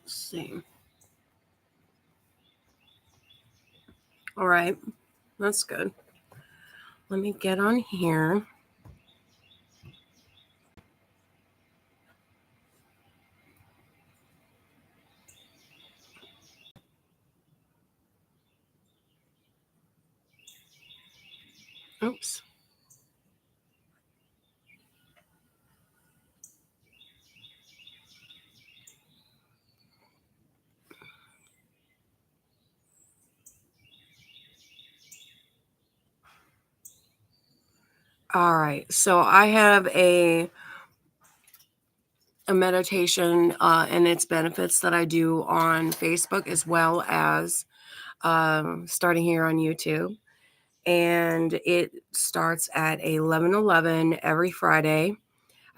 Let's see. All right. That's good. Let me get on here. Oops. All right. So I have a meditation and its benefits that I do on Facebook as well as starting here on YouTube. And it starts at 11:11 every Friday.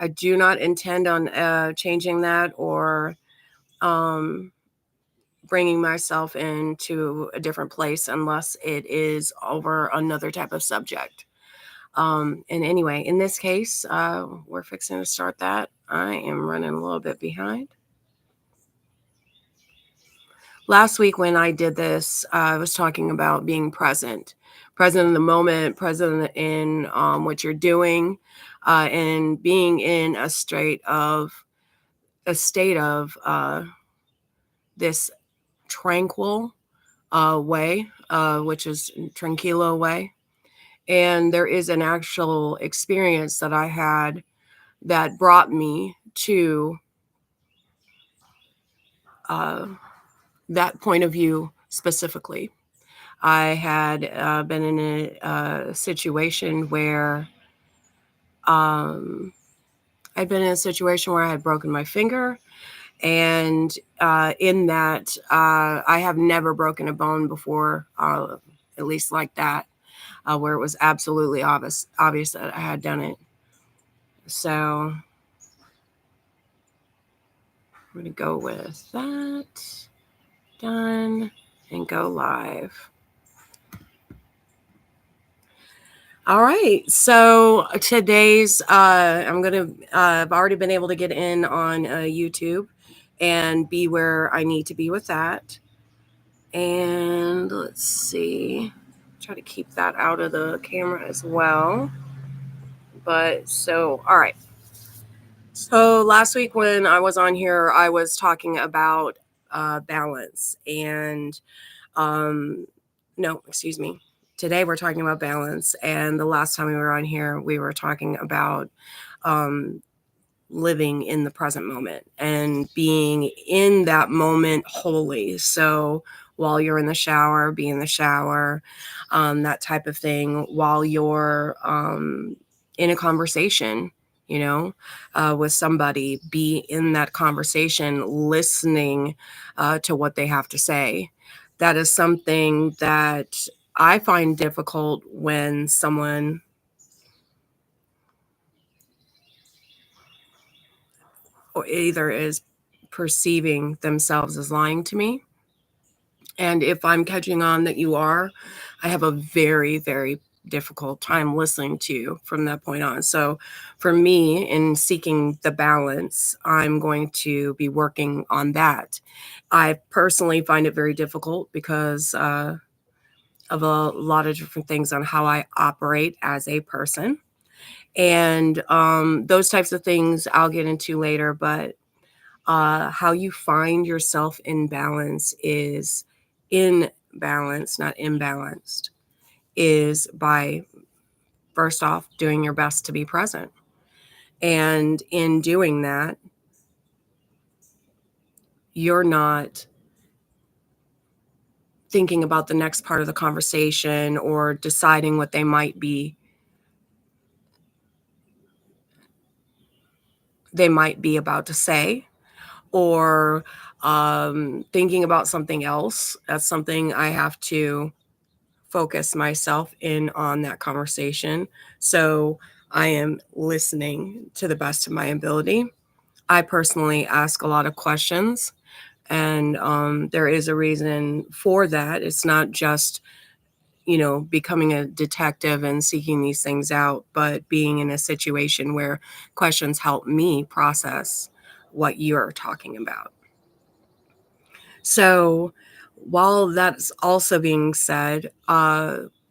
I do not intend on changing that or um, bringing myself into a different place unless it is over another type of subject. And anyway, in this case, we're fixing to start that. I am running a little bit behind. Last week when I did this, I was talking about being present in the moment, present in what you're doing, and being in a state of this tranquil way, which is tranquilo way. And there is an actual experience that I had that brought me to uh, that point of view specifically. I had been in a situation where I'd been in a situation where I had broken my finger. And in that, I have never broken a bone before, at least like that, where it was absolutely obvious that I had done it. So I'm going to go with that. Done. And go live. All right. So today's, I've already been able to get in on YouTube and be where I need to be with that. And let's see, try to keep that out of the camera as well. But so, all right. So last week when I was on here, I was talking about balance and, no, excuse me. Today we're talking about balance. And the last time we were on here, we were talking about um, living in the present moment and being in that moment wholly. So while you're in the shower, be in the shower, that type of thing, while you're in a conversation, with somebody, be in that conversation, listening to what they have to say. That is something that I find difficult when someone or either is perceiving themselves as lying to me. And if I'm catching on that you are, I have a very, very difficult time listening to you from that point on. So for me, in seeking the balance, I'm going to be working on that. I personally find it very difficult because of a lot of different things on how I operate as a person. And those types of things I'll get into later, but how you find yourself in balance is in balance, not imbalanced, is by first off doing your best to be present. And in doing that, you're not thinking about the next part of the conversation or deciding what they might be about to say, or thinking about something else. That's something I have to focus myself in on that conversation. So I am listening to the best of my ability. I personally ask a lot of questions, and there is a reason for that. It's not just, becoming a detective and seeking these things out, but being in a situation where questions help me process what you're talking about. So, while that's also being said,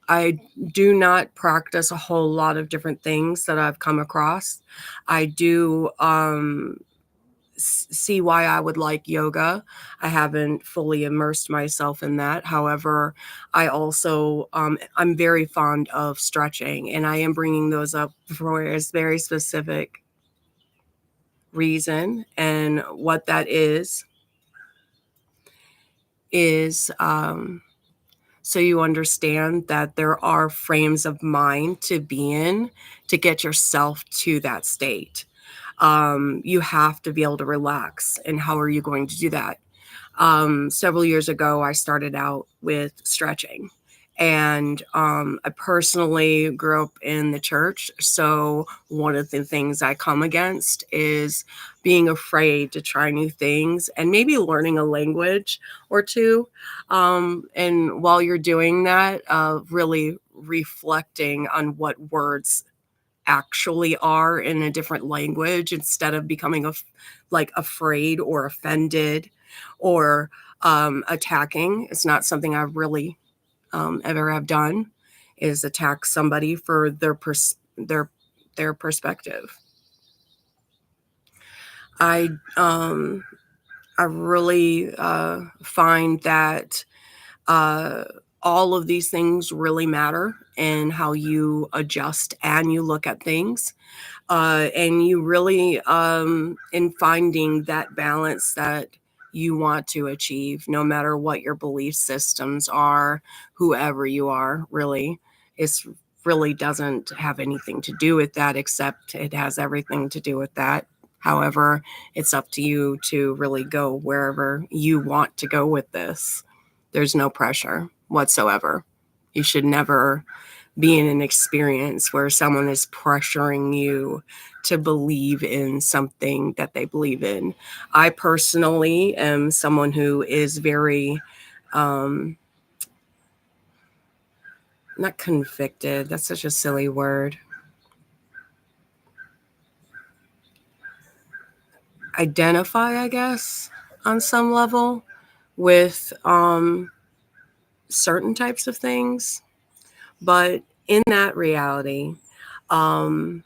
I do not practice a whole lot of different things that I've come across. I do see why I would like yoga. I haven't fully immersed myself in that. However, I also I'm very fond of stretching, and I am bringing those up for a very specific reason. And what that is so you understand that there are frames of mind to be in to get yourself to that state. You have to be able to relax. And how are you going to do that? Several years ago, I started out with stretching. And I personally grew up in the church. So, one of the things I come against is being afraid to try new things and maybe learning a language or two. And while you're doing that, really reflecting on what words actually are in a different language instead of becoming like afraid or offended or attacking. It's not something I really ever have done, is attack somebody for their perspective. I um, I really find that uh, all of these things really matter in how you adjust and you look at things. And you really in finding that balance that you want to achieve, no matter what your belief systems are, whoever you are, really. It's really doesn't have anything to do with that, except it has everything to do with that. However, it's up to you to really go wherever you want to go with this. There's no pressure whatsoever. You should never be in an experience where someone is pressuring you to believe in something that they believe in. I personally am someone who is very, um, not convicted, that's such a silly word. Identify, I guess, on some level with certain types of things. But in that reality, um,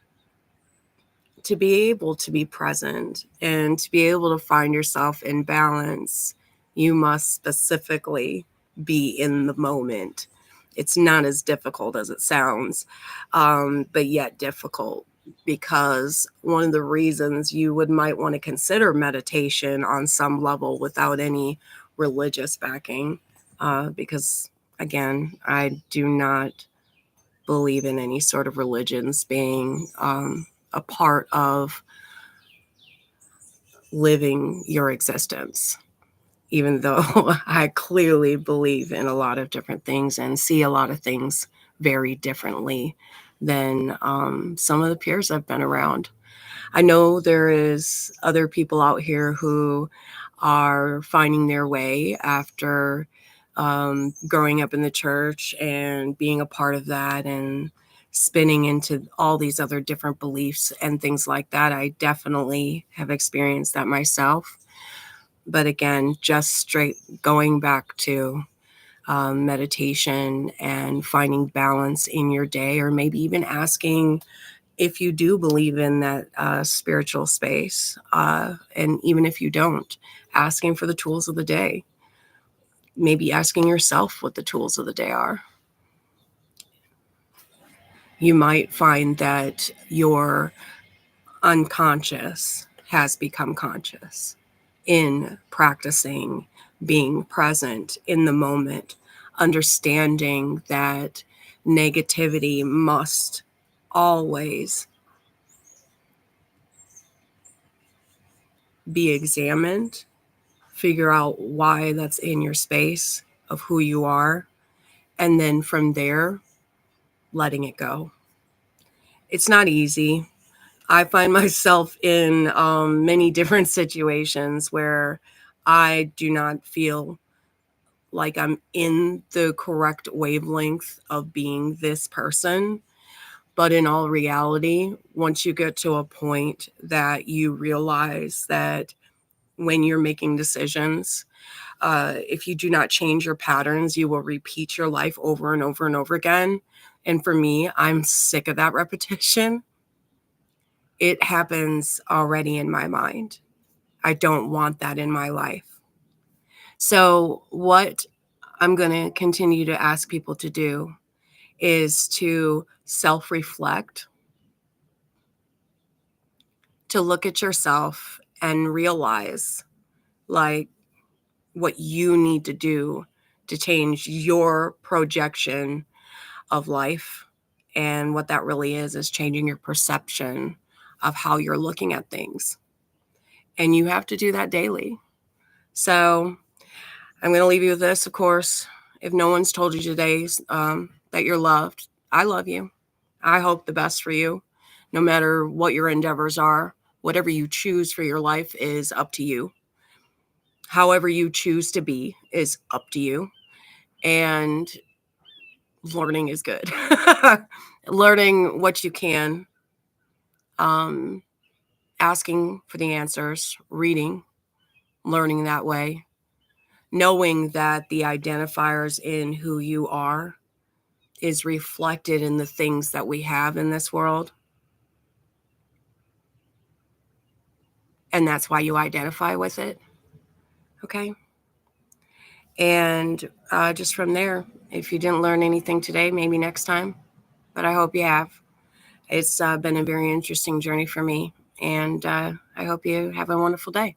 to be able to be present and to be able to find yourself in balance, you must specifically be in the moment. It's not as difficult as it sounds, but yet difficult, because one of the reasons you might want to consider meditation on some level without any religious backing, because again, I do not believe in any sort of religions being a part of living your existence, even though I clearly believe in a lot of different things and see a lot of things very differently than some of the peers I've been around. I know there is other people out here who are finding their way after growing up in the church and being a part of that and spinning into all these other different beliefs and things like that. I definitely have experienced that myself. But again, just straight going back to meditation and finding balance in your day, or maybe even asking if you do believe in that spiritual space, and even if you don't, asking for the tools of the day, maybe asking yourself what the tools of the day are. You might find that your unconscious has become conscious in practicing being present in the moment, understanding that negativity must always be examined, figure out why that's in your space of who you are, and then from there, letting it go. It's not easy. I find myself in many different situations where I do not feel like I'm in the correct wavelength of being this person. But in all reality, once you get to a point that you realize that when you're making decisions, If you do not change your patterns, you will repeat your life over and over and over again. And for me, I'm sick of that repetition. It happens already in my mind. I don't want that in my life. So, what I'm going to continue to ask people to do is to self reflect, to look at yourself and realize like what you need to do to change your projection of life. And what that really is changing your perception of how you're looking at things. And you have to do that daily. So I'm going to leave you with this, of course. If no one's told you today that you're loved, I love you. I hope the best for you, no matter what your endeavors are. Whatever you choose for your life is up to you. However you choose to be is up to you. And learning is good. Learning what you can, asking for the answers, reading, learning that way, knowing that the identifiers in who you are is reflected in the things that we have in this world. And that's why you identify with it. Okay. And just from there, if you didn't learn anything today, maybe next time, but I hope you have. It's been a very interesting journey for me. And I hope you have a wonderful day.